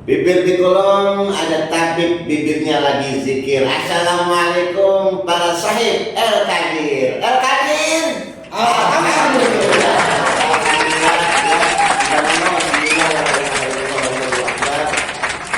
Bibir dikulung, ada tabib bibirnya lagi zikir. Assalamualaikum para sahib El Kadir. El Kadir. Alhamdulillah.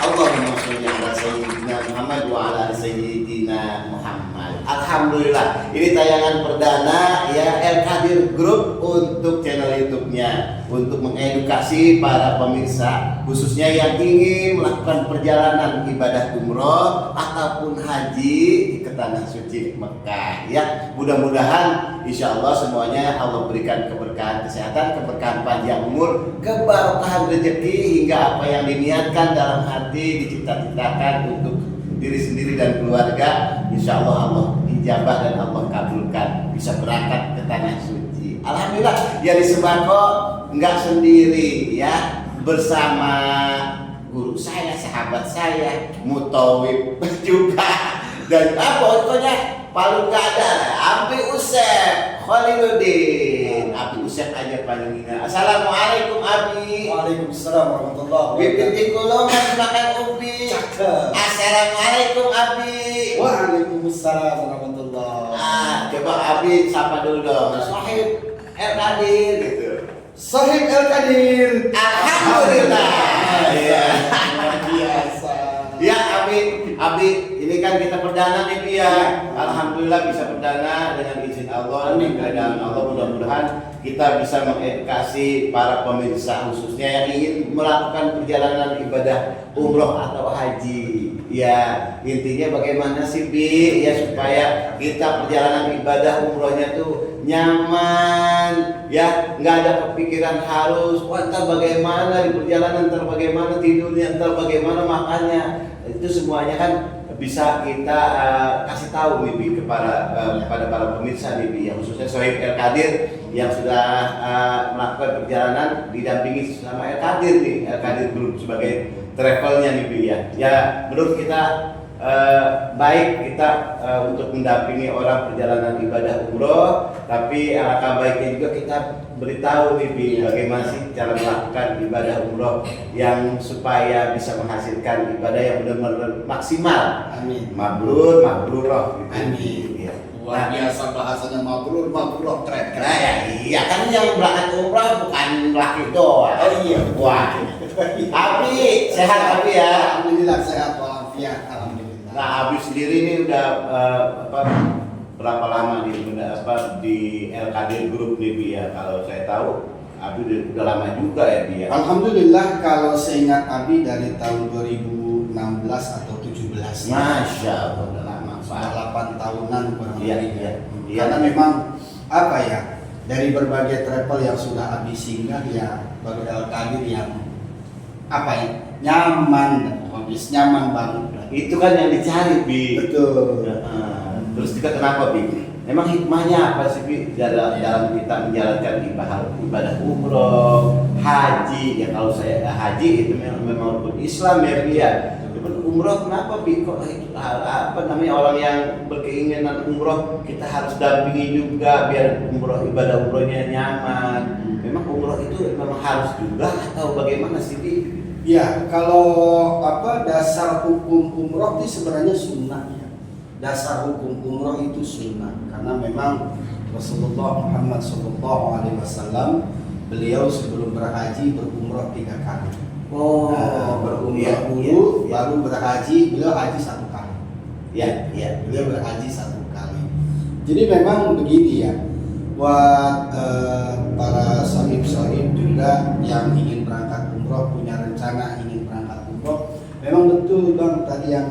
Allahumma sholli ala sayyidina Muhammad wa ala sayyidina Muhammad. Alhamdulillah. Ini tayangan perdana ya El Kadir Group untuk channel YouTube-nya, untuk mengedukasi para pemirsa khususnya yang ingin melakukan perjalanan ibadah umroh ataupun haji ke tanah suci Mekah ya. Mudah-mudahan insya Allah semuanya Allah berikan keberkahan kesehatan, keberkahan panjang umur, keberkahan rezeki, hingga apa yang diniatkan dalam hati dicita-citakan untuk diri sendiri dan keluarga, insya Allah Allah ijabah dan Allah kabulkan, bisa berangkat ke tanah suci. Alhamdulillah ya, di sembako enggak sendiri ya, bersama guru saya, sahabat saya, Mutawib juga, dan pokoknya paling gak ada Abi Usep Khaliluddin. Abi Usep aja paling ingat. Assalamualaikum Abi. Waalaikumsalam warahmatullahi wabarakatuh. Bibir dikulung makan ubi. Cakep. Assalamualaikum Abi. Waalaikumsalam warahmatullahi. Coba Abi sapa dulu dong. Sahib El Kadir gitu. Sahib El Kadir. Alhamdulillah. Iya. Luar biasa. Ya Abi, ini kan kita perdana nih Bi ya. Alhamdulillah bisa perdana dengan izin Allah, dengan keadaan Allah. Mudah-mudahan kita bisa mengedukasi para pemirsa khususnya yang ingin melakukan perjalanan ibadah umroh atau haji. Ya, intinya bagaimana sih Bi ya supaya kita perjalanan ibadah umrohnya tuh nyaman ya, nggak ada kepikiran harus ntar bagaimana di perjalanan, ntar bagaimana tidurnya, ntar bagaimana makannya. Itu semuanya kan bisa kita kasih tahu nih Bi kepada para pemirsa nih Bi, yang khususnya Sohib El Kadir yang sudah melakukan perjalanan didampingi sama El Kadir nih, El Kadir Group sebagai travelnya nih Bi ya. Ya menurut kita baik kita untuk mendampingi orang perjalanan ibadah umroh, tapi alangkah baiknya juga kita beritahu nih Bi bagaimana sih cara melakukan ibadah umroh yang supaya bisa menghasilkan ibadah yang benar-benar maksimal. Amin. Mabrur, mabrurah gitu. Amin. Ya. Luar biasa bahasanya, mabrur, mabrur, keren. Nah, iya kan yang berangkat umroh bukan laki doang. Oh iya. Wah. Abi sehat Abi ya. Alhamdulillah sehat walafiat. Alhamdulillah. Nah, Abi sendiri ini udah berapa lama di El Kadir Group nih Bi ya? Kalau saya tahu Abi udah lama juga ya Bi ya. Alhamdulillah kalau seingat Abi dari tahun 2016 atau 17. Masya Allah udah lama Sudah Pak. 8 tahunan kurang Iya, lebih. iya. Karena memang apa ya, dari berbagai travel yang sudah Abi singgah ya, baru El Kadir yang apa ya, nyaman, habis nyaman banget. Itu kan yang dicari Bi. Betul. Terus juga kenapa Bi? Emang hikmahnya apa sih Bi dalam kita menjalankan ibadah umroh, haji? Ya kalau saya haji itu memang rukun Islam ya Bi ya. Umroh kenapa Bi kok orang yang berkeinginan umroh kita harus dampingi juga biar ibadah umrohnya nyaman. Memang umroh itu memang harus juga atau bagaimana sih Bi? Ya, kalau dasar hukum umroh itu sebenarnya sunnah ya. Dasar hukum umroh itu sunnah karena memang Rasulullah Muhammad SAW beliau sebelum berhaji berumroh 3 kali. Berumroh dulu, baru berhaji. Beliau haji 1 kali. Ya. Beliau berhaji 1 kali. Jadi memang begini ya, buat para sahib-sahib juga yang ingin berangkat umroh, punya rencana ingin berangkat umroh, memang betul Bang tadi yang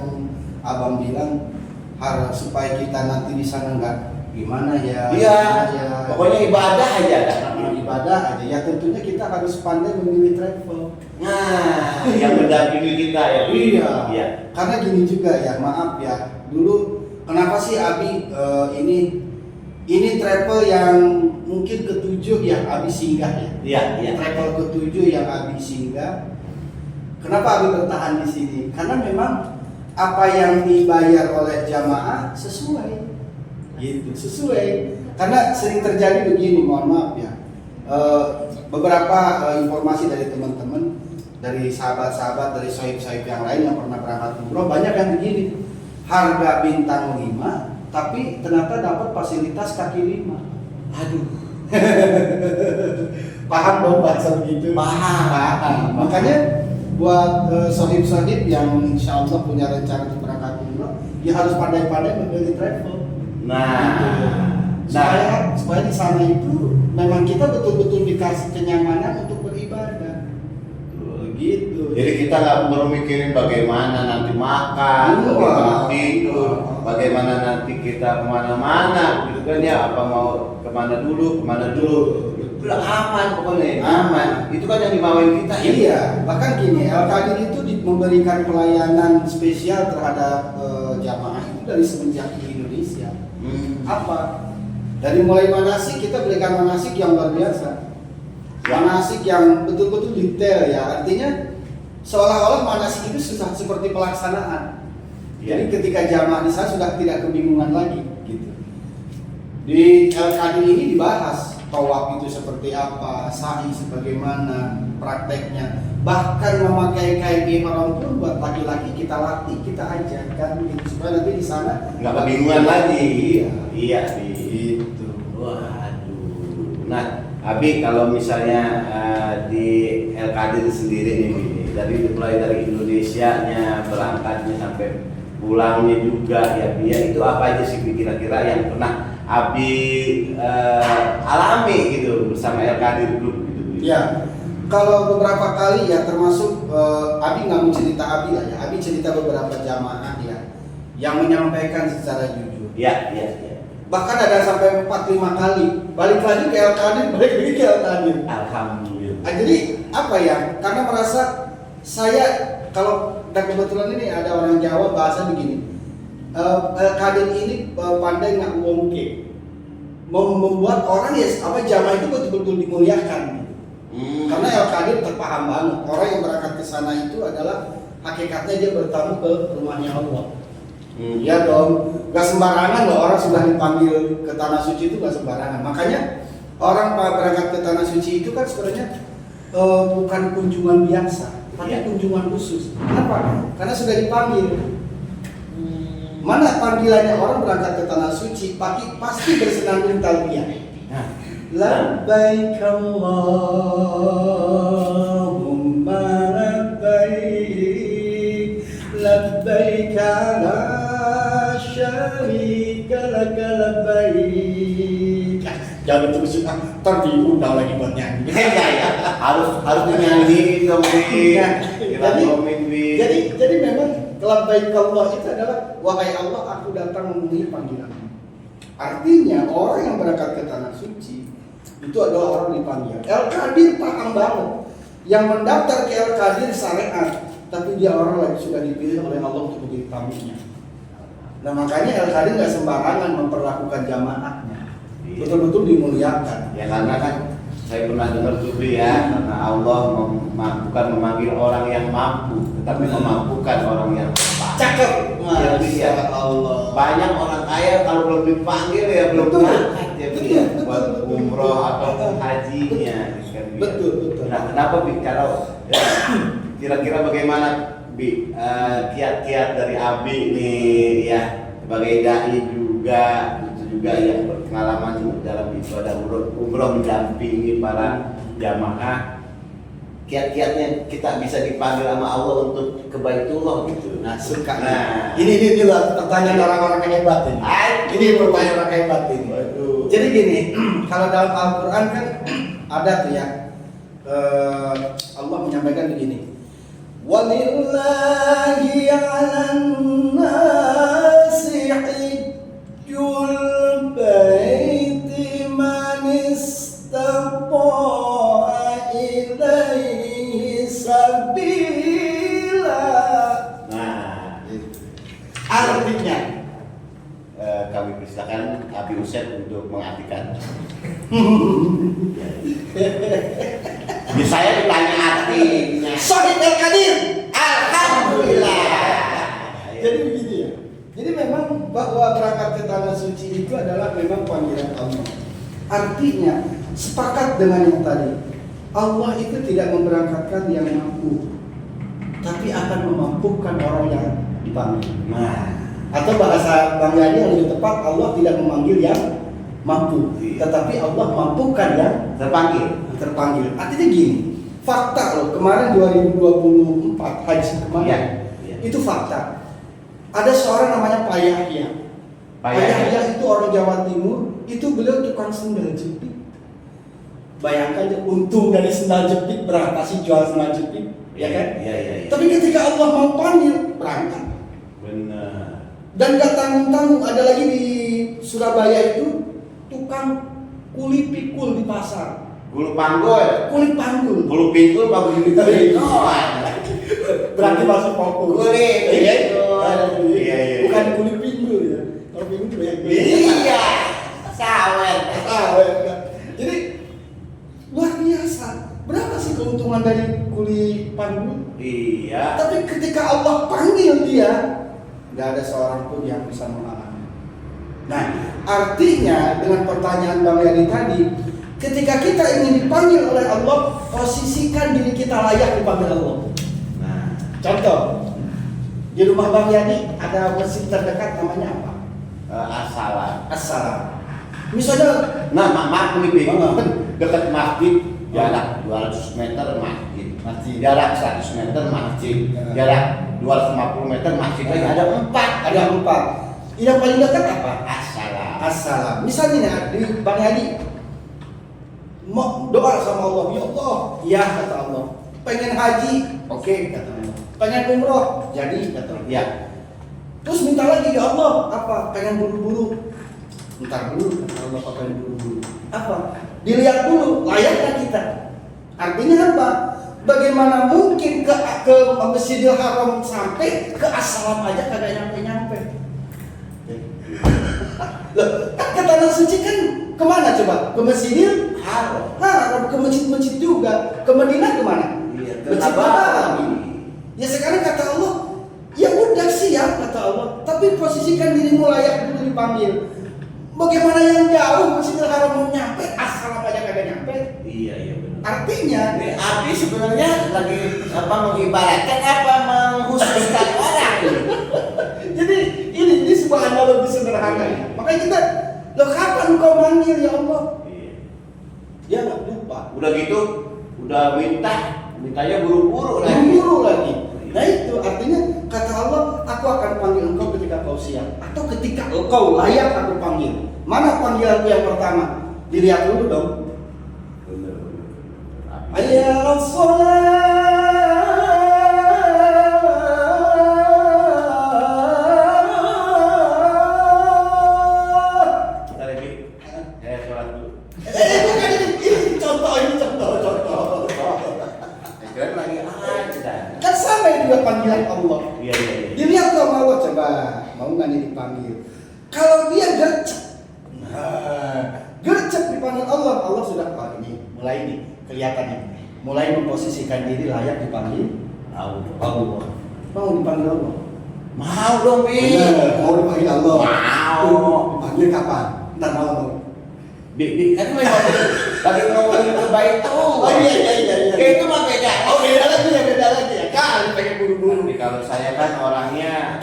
Abang bilang, harus supaya kita nanti di sana nggak gimana ya. Iya. Ya, Pokoknya ibadah aja dah. Ibadah aja. Ya tentunya kita harus pandai memilih travel. Nah, yang mendampingi kita ya. Iya. Karena gini juga ya, maaf ya. Dulu kenapa sih Abi ini travel yang mungkin ke-7 yang Abi singgah ya. Iya. Travel ke-7 yang Abi singgah. Kenapa Abi bertahan di sini? Karena memang apa yang dibayar oleh jamaah sesuai. Gitu, sesuai. Karena sering terjadi begini, mohon maaf ya. Beberapa informasi dari teman-teman dari sahabat-sahabat, dari sahib-sahib yang lain yang pernah berangkat umroh, banyak yang begini, harga bintang 5 tapi ternyata dapat fasilitas kaki 5. Aduh. Paham dong bahasa begitu? Paham. Makanya buat sahib-sahib yang insya Allah punya rencana untuk berangkat umroh, ya harus pandai-pandai memilih travel. Supaya di sana itu memang kita betul-betul dikasih kenyamanan untuk beribadah. Gitu. Jadi kita nggak perlu mikirin bagaimana nanti makan, bagaimana tidur, bagaimana nanti kita kemana-mana, gitu kan ya, apa mau kemana dulu. Udah aman pokoknya, aman. Itu kan yang dimauin kita. Iya, bahkan gini, Al-Qadir itu memberikan pelayanan spesial terhadap jamaah itu dari semenjak di Indonesia. Apa? Dari mulai manasik kita berikan manasik yang luar biasa. Manasik yang betul-betul detail ya, artinya seolah-olah manasik itu sudah seperti pelaksanaan. Jadi ketika jamaah di sana sudah tidak kebingungan lagi gitu. Di Al-Qadir ini dibahas tawaf itu seperti apa, sa'i sebagaimana prakteknya. Bahkan memakai kain ihram pun buat laki-laki kita latih, kita ajarkan gitu, supaya nanti di sana nggak kebingungan lagi. Iya gitu. Waduh. Nah, Abi kalau misalnya di Al-Qadir sendiri nih, mulai dari Indonesianya, berangkatnya sampai pulangnya juga ya, itu apa aja sih kira-kira yang pernah Abi alami gitu bersama Al-Qadir Group gitu? Ya, kalau beberapa kali ya, termasuk Abi nggak mau cerita Abi lah ya, Abi cerita beberapa jamaah ya yang menyampaikan secara jujur. Iya. Bahkan ada sampai 4-5 kali balik lagi ke Al-Qadir, balik lagi ke Al-Qadir. Alhamdulillah. Jadi apa ya? Karena merasa saya, kalau dan kebetulan ini ada orang Jawa bahasa begini, Al-Qadir ini pandai nggak wongke, membuat orang ya jamaah itu betul-betul dimuliakan. Karena Al-Qadir terpaham banget, orang yang berangkat ke sana itu adalah hakikatnya dia bertamu ke rumahnya Allah. Ya dong, gak sembarangan loh orang sudah dipanggil ke tanah suci itu, gak sembarangan. Makanya orang berangkat ke tanah suci itu kan sebenarnya bukan kunjungan biasa, tapi kunjungan khusus. Kenapa? Karena sudah dipanggil. Mana panggilannya orang berangkat ke tanah suci, pasti bersenandung talbiyah. Labbaik Allahumma labbaik, labbaik la syarika laka labbaik. Jangan terus ntar diundang lagi buat nyanyi. Ya. harus dinyanyi dong, Jadi memang labbaik Allah itu adalah, wahai Allah, aku datang memenuhi panggilanmu. Artinya orang yang berangkat ke tanah suci itu adalah orang dipanggil. Al-Qadir paham banget, yang mendaftar ke Al-Qadir syariat, tapi dia orang lagi sudah dipilih oleh Allah untuk menjadi tamunya. Nah makanya Al-Qadir nggak sembarangan memperlakukan jamaahnya, betul-betul dimuliakan. Ya karena kan saya pernah dengar tuh ya, karena Allah bukan memanggil orang yang mampu, tetapi memampukan orang yang Cakep, Masya Allah. Banyak orang kaya kalau belum dipanggil ya belum berangkat ya, buat umroh atau hajinya. Betul. Nah, kenapa Bi? Kalau kira-kira bagaimana Bi kiat-kiat dari Abi nih ya, sebagai dai juga, itu juga yang berpengalaman dalam ibadah umroh mendampingi para jamaah. Kiat-kiatnya kita bisa dipanggil sama Allah untuk ke Baitullah gitu. Nah, suka. Nah, ini pertanyaan orang-orang yang hebat ini. Ini pertanyaan orang hebat ini. Waduh. Jadi gini, kalau dalam Al-Quran kan ada tuh ya, Allah menyampaikan begini. Walillahi 'alan nasi hijjul baiti man istata'a ilaihi sabila. Nah, Artinya kami persilakan Abi Usep untuk mengartikan. Saya ditanya artinya. Shahid Al-Qadir. Alhamdulillah. Jadi begini ya. Jadi memang bahwa berangkat ke tanah suci itu adalah memang panggilan Allah. Artinya sepakat dengan yang tadi. Allah itu tidak memberangkatkan yang mampu, tapi akan memampukan orang yang dipanggil. Nah, Atau bahasa Bang Yani yang lebih tepat, Allah tidak memanggil yang mampu, tetapi Allah mampukan yang terpanggil. Artinya gini, fakta loh, kemarin 2024 haji kemarin, itu fakta. Ada seorang namanya Pak Yahya. Pak Yahya itu orang Jawa Timur, itu beliau tukang sendal jepit. Bayangkan ya, untung dari sendal jepit berapa sih jual sendal jepit, ya kan? Iya. Tapi ketika Allah mau panggil, berangkat. Benar. Dan gak tanggung-tanggung, ada lagi di Surabaya itu tukang kuli pikul di pasar. Gulu panggul. Kuli panggul. Gulu pinggul apa gulu pinggul? Berarti masuk fokus. Kuli Iya. Iya. Bukan kuli pinggul ya. Kalau pinggul itu banyak. Iya. Sawer. Jadi luar biasa. Berapa sih keuntungan dari kuli panggul? Iya. Tapi ketika Allah panggil dia, nggak ada seorang pun yang bisa menghalangi. Nah, artinya dengan pertanyaan Bang Yani tadi, ketika kita ingin dipanggil oleh Allah, posisikan diri kita layak dipanggil Allah. Nah, Contoh, di rumah Bang Yani ada masjid terdekat namanya apa? As-Salam. Misalnya, nah, maaf nih, dekat masjid jarak 200 meter masjid, jarak 100 meter masjid, jarak 250 meter masjid lagi ada 4. Yang paling dekat apa? As-Salam. Misalnya nih, di Bang Yani mau doa sama Allah, ya Allah, ya kata Allah. Pengen haji, oke kata Allah. Pengen umroh, jadi kata Allah. Ya. Terus minta lagi, ya Allah, apa? Pengen buru-buru. Ntar dulu kata Allah, apa pengen buru-buru? Apa? Dilihat dulu, layakkah kita? Artinya apa? Bagaimana mungkin ke Masjidil Haram sampai ke As-Salam aja kagak nyampe-nyampe? Loh, ke tanah suci kan kemana coba? Ke Masjidil Haram. Nah, ke masjid-masjid juga. Ke Madinah kemana? Iya, ke Masjid Nabawi. Ya sekarang kata Allah, ya udah siap kata Allah, tapi posisikan dirimu layak dulu dipanggil. Bagaimana yang jauh Masjidil Haram mau nyampe, As-Salam aja kagak nyampe? Iya benar. Artinya, Abi sebenarnya lagi mengibaratkan apa mengkhususkan orang. jadi ini sebuah analogi sederhana. Makanya kita, loh kapan kau manggil ya Allah? Iya. Dia nggak lupa. Udah gitu, udah mintanya buru-buru lagi. Buru-buru lagi. Nah itu artinya kata Allah, aku akan panggil engkau ketika kau siap atau ketika engkau layak aku panggil. Mana panggilanku yang pertama? Dilihat dulu dong. Hayya 'alas shalah. Kita lagi. Sholat dulu. Ini contoh. Kira lagi aja. Kan sama juga panggilan Allah. Iya. Dilihat sama Allah, coba mau nggak nih dipanggil? Kalau dia gercep dipanggil Allah, Allah sudah ini mulai nih kelihatan nih, mulai memposisikan diri layak dipanggil Allah. Mau dipanggil Allah? Mau dong, Bi. Bener, mau dipanggil Allah. Mau. Dipanggil kapan? Ntar malam. Di kan lagi ngomongin kebaikan. Oh iya. Itu mah beda. Oh beda lagi ya. Kali pengen buru-buru. Tapi kalau saya kan orangnya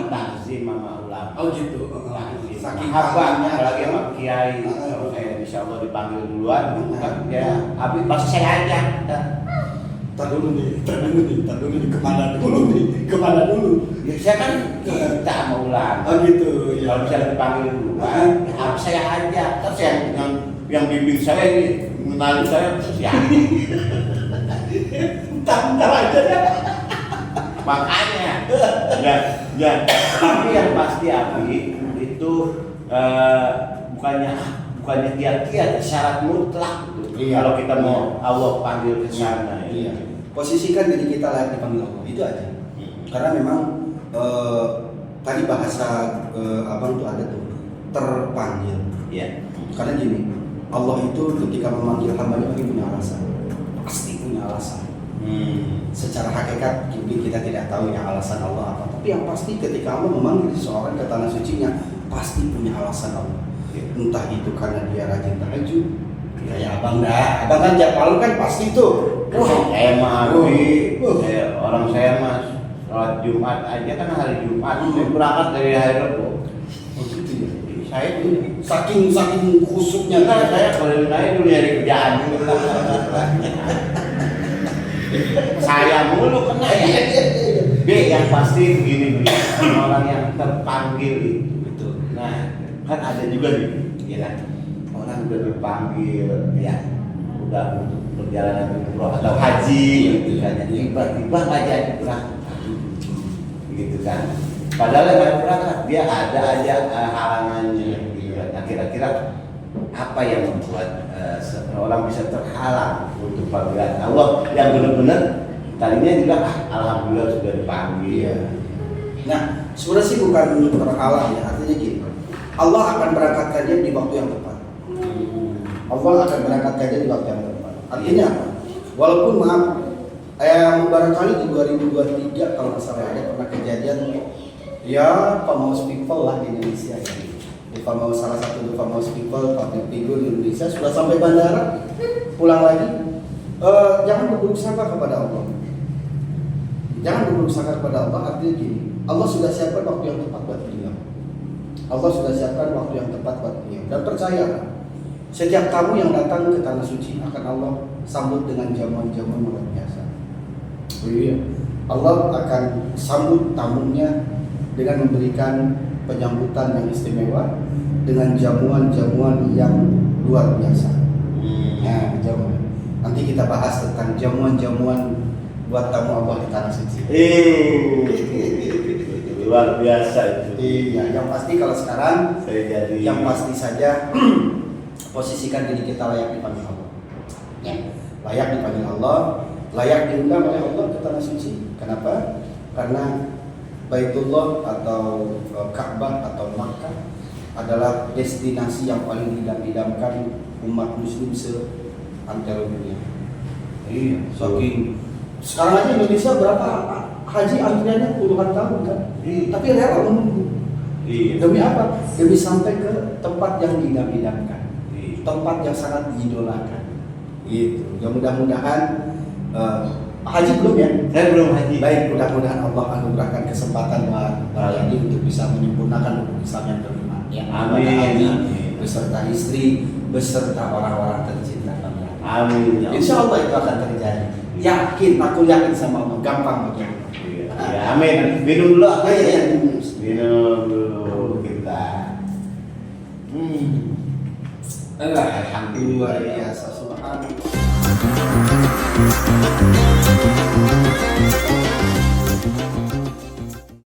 takzim sama ulama. Oh gitu. Saking habangnya, apalagi sama kiai. Kalau saya insya Allah dipanggil duluan, kan ya, habis pasti saya ajak. Tar dulu nih, kemana dulu? Ya, saya kan kita sama ulama. Oh gitu. Kalau bisa dipanggil duluan, ya harus saya ajak. Terus yang bimbing saya ini, mengenali saya ya. Entar aja ya. Makanya, ya. Tapi yang pasti Abi itu bukannya kiat-kiat, syarat mutlak gitu. Iya. Kalau kita mau Allah panggil ke sana. Iya. Posisikan diri kita layak dipanggil Allah, itu aja. Karena memang tadi bahasa abang tuh ada tuh terpanggil. Iya. Karena gini, Allah itu ketika memanggil hambanya pasti punya alasan. Secara hakikat mungkin kita tidak tahu ya alasan Allah apa, tapi yang pasti ketika Allah memanggil seseorang ke tanah sucinya pasti punya alasan Allah. Entah itu karena dia rajin tahajud, ya abang kan tiap malam kan pasti tuh Saya mah orang saya mas sholat Jumat aja kan hari Jumat. Saya berangkat dari hari Rabu. Oh gitu ya. Saya Saking khusuknya saya kalau naik dulu nyari kerjaan. Saya mulu kena ya. B yang pasti begini orang yang terpanggil itu. Betul. Nah, kan ada juga nih, ya kan? Orang udah dipanggil, ya, udah untuk perjalanan umroh atau haji, gitu kan? Tiba-tiba nggak jadi berangkat, gitu kan? Padahal nggak berangkat, dia ada aja halangannya, gitu kan? Nah, kira-kira apa yang membuat seorang bisa terhalang untuk panggilan Allah yang benar-benar tadinya juga alhamdulillah sudah dipanggil. Iya. Nah, sebenarnya sih bukan terhalang ya, artinya gini. Allah akan berangkatkan dia di waktu yang tepat. Allah akan berangkatkan dia di waktu yang tepat. Artinya apa? Walaupun maaf, barangkali di 2023 kalau nggak salah ada pernah kejadian ya famous people lah di Indonesia ya. Salah satu famous people, public figure di Indonesia sudah sampai bandara, pulang lagi. Jangan berburuk sangka kepada Allah. Jangan berburuk sangka kepada Allah, artinya gini. Allah sudah siapkan waktu yang tepat buat beliau. Allah sudah siapkan waktu yang tepat buat beliau. Dan percaya, setiap tamu yang datang ke tanah suci akan Allah sambut dengan jamuan-jamuan luar biasa. Iya. Allah akan sambut tamunya dengan memberikan penyambutan yang istimewa dengan jamuan-jamuan yang luar biasa. Nah, jamuan. Nanti kita bahas tentang jamuan-jamuan buat tamu Allah di tanah suci. Luar biasa itu. Iya, yang pasti kalau sekarang Saya jadi yang pasti saja posisikan diri kita layak dipanggil Allah. Ya, layak dipanggil Allah, layak diundang oleh Allah ke tanah suci. Kenapa? Karena Baitullah atau Ka'bah atau Makkah adalah destinasi yang paling didam-idamkan umat muslim seantero dunia. Iya, saking sekarang aja Indonesia berapa haji antriannya puluhan tahun kan? Tapi rela menunggu. Iya. Demi apa? Demi sampai ke tempat yang didam-idamkan, tempat yang sangat diidolakan. Gitu. Ya mudah-mudahan haji belum ya? Saya belum haji. Baik, mudah-mudahan Allah anugerahkan kesempatan buat ini untuk bisa menyempurnakan hukum Islam yang kelima. Ya, Amin. Beserta istri, beserta orang-orang tercinta kalian. Amin. Insya Allah itu akan terjadi. Yakin, aku yakin sama Allah. Gampang bagi Allah. Ya, amin. Minum dulu. Ya. Minum dulu kita. Alhamdulillah biasa. Subhanallah.